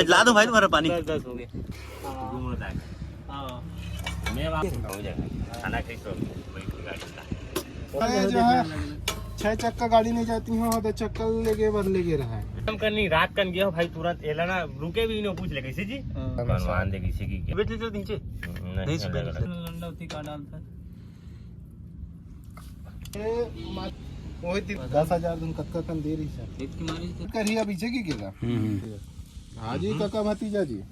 ला दो भाई तुम्हारा पानी। 10 हो गए। जो है 6 चक्का गाड़ी नहीं जाती है तो चक्का लेके भर लेके रहा है। हम करनी रात कन गया भाई तुरंत एला ना रुके भी नहीं पूछ ले कैसे जी बनवान दे किसी की बैठ ले नीचे नहीं सुबह लंडा उती का डालता वही 10,000 दिन कक्का कन दे रही सर एक की मारी करिया पीछे की केगा हाँ जी कक्का भतीजा जी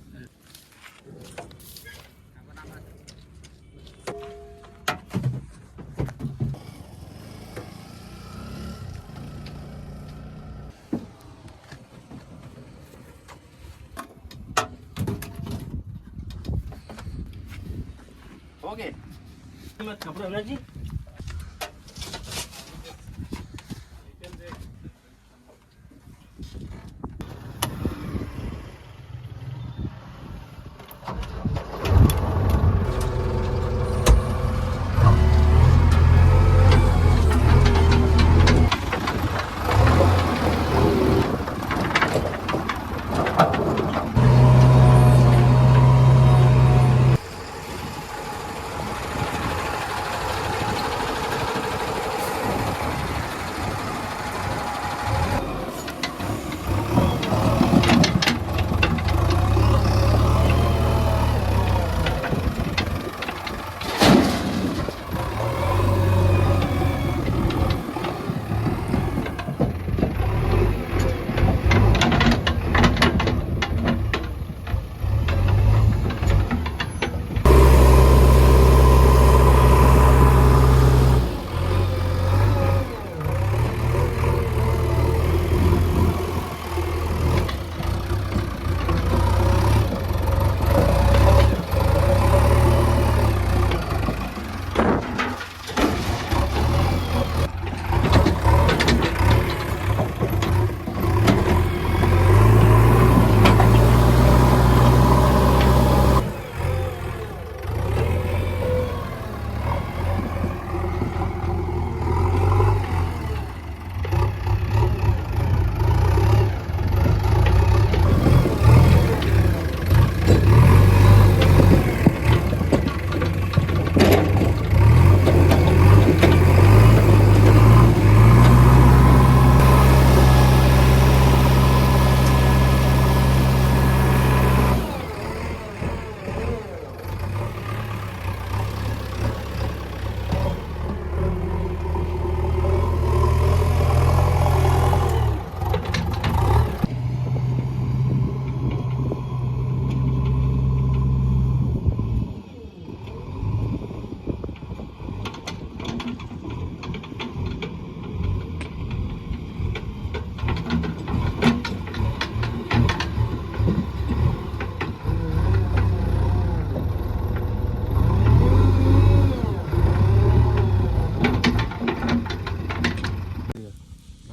ओके मत कपड़ा ना जी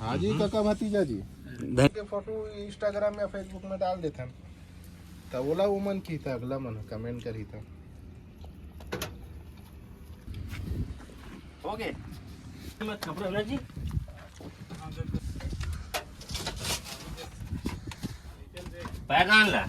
हाँ जी काका भतीजा जी के फोटो इंस्टाग्राम या फेसबुक में डाल देते हैं तो बोला वो मन की था अगला मन कमेंट करी था ओके मत कपड़ा ना जी पैगान ला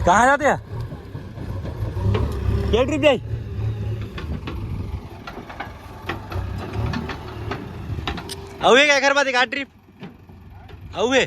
कहाँ जाते हैं क्या ट्रिप जाए आउे क्या घर बात है ट्रिप आउे